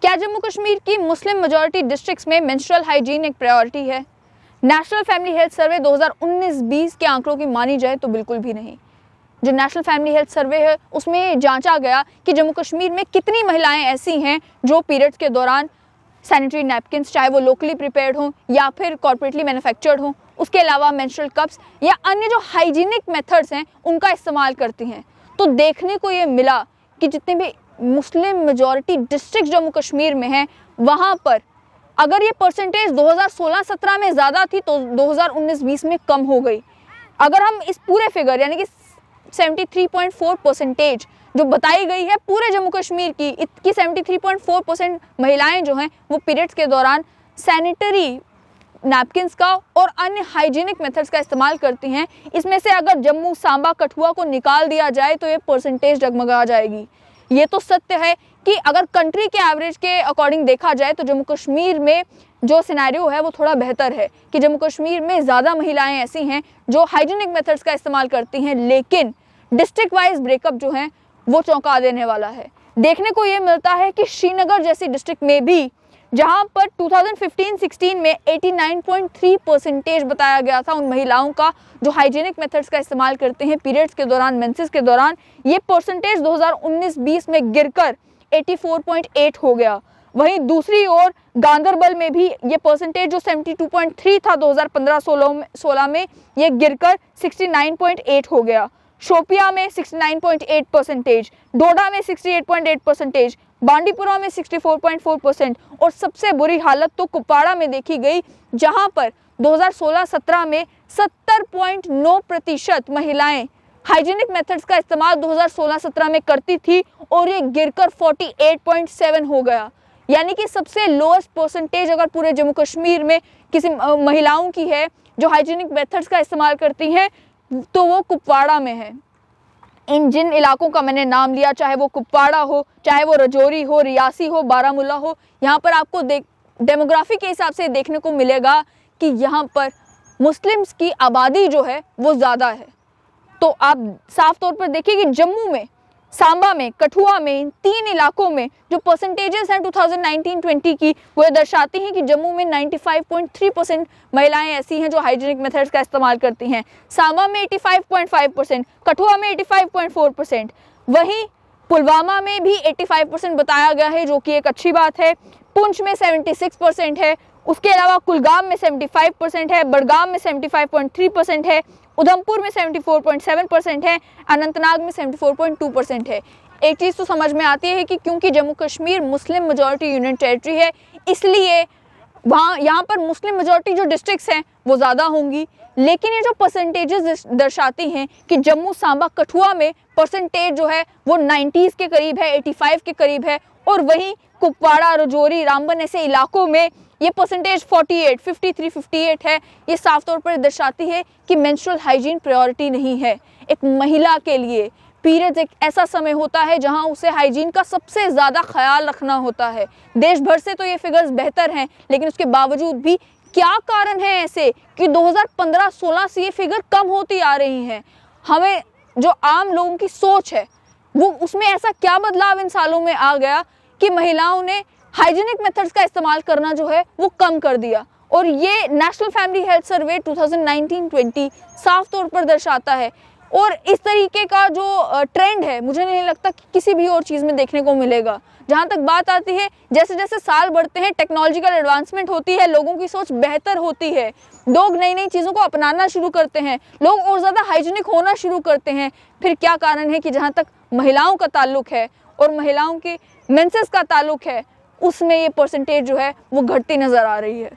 क्या जम्मू कश्मीर की Muslim majority districts में मेंस्ट्रुअल हाइजीन एक प्रायोरिटी है? नेशनल फैमिली हेल्थ सर्वे 2019-20 के आंकड़ों की मानी जाए तो बिल्कुल भी नहीं। जो नेशनल फैमिली हेल्थ सर्वे है उसमें जांचा गया कि जम्मू कश्मीर में कितनी महिलाएं ऐसी हैं जो पीरियड्स के दौरान सैनिटरी नैपकिन्स, चाहे वो लोकली प्रिपेयर्ड हों या फिर कॉर्पोरेटली मैन्युफैक्चर्ड हों, उसके अलावा मेंस्ट्रुअल कप्स या अन्य जो हाइजीनिक मेथड्स हैं उनका इस्तेमाल करती हैं। तो देखने को ये मिला कि जितने भी Muslim majority district Jammu Kashmir में हैं वहाँ पर अगर ये परसेंटेज 2016-17 में ज़्यादा थी तो 2019-20 में कम हो गई। अगर हम इस पूरे फिगर यानी कि 73.4% जो बताई गई है पूरे जम्मू कश्मीर की, इसकी 73.4% महिलाएं जो हैं वो पीरियड्स के दौरान सैनिटरी नैपकिन्स का और अन्य हाइजीनिक मेथड्स का इस्तेमाल करती हैं। इसमें से अगर जम्मू, सांबा, कठुआ को निकाल दिया जाए तो ये परसेंटेज डगमगा जाएगी। ये तो सत्य है कि अगर कंट्री के एवरेज के अकॉर्डिंग देखा जाए तो जम्मू कश्मीर में जो सिनेरियो है वो थोड़ा बेहतर है कि जम्मू कश्मीर में ज़्यादा महिलाएं ऐसी हैं जो हाइजीनिक मेथड्स का इस्तेमाल करती हैं, लेकिन डिस्ट्रिक्ट वाइज ब्रेकअप जो है वो चौंका देने वाला है। देखने को ये मिलता है कि श्रीनगर जैसी डिस्ट्रिक्ट में भी जहां पर 2015-16 में 89.3% बताया गया था उन महिलाओं का जो हाइजीनिक मेथड्स का इस्तेमाल करते हैं पीरियड्स के दौरान, मेंसेस के दौरान, ये परसेंटेज 2019-20 में गिरकर 84.8 हो गया। वहीं दूसरी ओर गांदरबल में भी ये परसेंटेज जो 72.3 था 2015-16 में, ये गिरकर 69.8 हो गया। शोपिया में 69.8%, डोडा में 68.8%, बांडीपुरा में 64.4% और सबसे बुरी हालत तो कुपवाड़ा में देखी गई जहां पर 2016-17 में 70.9% महिलाएं हाइजीनिक मेथड्स का इस्तेमाल 2016-17 में करती थी और ये गिरकर 48.7 हो गया। यानी कि सबसे लोएस्ट परसेंटेज अगर पूरे जम्मू कश्मीर में किसी महिलाओं की है जो हाइजीनिक मेथड्स का इस्तेमाल करती हैं तो वो कुपवाड़ा में है। इन जिन इलाकों का मैंने नाम लिया, चाहे वो कुपवाड़ा हो, चाहे वो राजौरी हो, रियासी हो, बारामूला हो, यहाँ पर आपको डेमोग्राफी के हिसाब से देखने को मिलेगा कि यहाँ पर मुस्लिम्स की आबादी जो है वो ज़्यादा है। तो आप साफ तौर पर देखिए कि जम्मू में, सांबा में, कठुआ में, इन तीन इलाकों में जो परसेंटेजेस हैं 2019-20 की वो दर्शाती हैं कि जम्मू में 95.3% महिलाएं ऐसी हैं जो हाइजीनिक मेथड्स का इस्तेमाल करती हैं, सांबा में 85.5%, कठुआ में 85.4%, वहीं पुलवामा में भी 85% बताया गया है जो कि एक अच्छी बात है। पुंछ में 76% है, उसके अलावा कुलगाम में 75% है, बडगाम में 75.3% है, उधमपुर में 74.7% है, अनंतनाग में 74.2% है। एक चीज़ तो समझ में आती है कि क्योंकि Jammu Kashmir Muslim majority union territory है इसलिए वहाँ यहाँ पर मुस्लिम मेजॉरिटी जो डिस्ट्रिक्ट्स हैं वो ज़्यादा होंगी, लेकिन ये जो परसेंटेजेस दर्शाती हैं कि जम्मू, सांबा, कठुआ में परसेंटेज जो है वो 90s के करीब है, 85 के करीब है, और वहीं कुपवाड़ा, राजौरी, रामबन ऐसे इलाकों में ये परसेंटेज 48, 53, 58 है। ये साफ तौर पर दर्शाती है कि मेंस्ट्रुअल हाइजीन प्रायोरिटी नहीं है। एक महिला के लिए पीरियड्स एक ऐसा समय होता है जहां उसे हाइजीन का सबसे ज़्यादा ख्याल रखना होता है। देश भर से तो ये फिगर्स बेहतर हैं, लेकिन उसके बावजूद भी क्या कारण है ऐसे कि 2015-16 से ये फिगर कम होती आ रही हैं? हमें जो आम लोगों की सोच है वो उसमें ऐसा क्या बदलाव इन सालों में आ गया कि महिलाओं ने हाइजीनिक मेथड्स का इस्तेमाल करना जो है वो कम कर दिया। और ये नेशनल फैमिली हेल्थ सर्वे 2019-20 साफ तौर पर दर्शाता है। और इस तरीके का जो ट्रेंड है मुझे नहीं लगता कि किसी भी और चीज़ में देखने को मिलेगा। जहाँ तक बात आती है, जैसे जैसे साल बढ़ते हैं टेक्नोलॉजिकल एडवांसमेंट होती है, लोगों की सोच बेहतर होती है, लोग नई नई चीज़ों को अपनाना शुरू करते हैं, लोग और ज़्यादा हाइजीनिक होना शुरू करते हैं। फिर क्या कारण है कि जहाँ तक महिलाओं का ताल्लुक है और महिलाओं के मेंसेस का ताल्लुक है उसमें ये परसेंटेज जो है वो घटती नज़र आ रही है।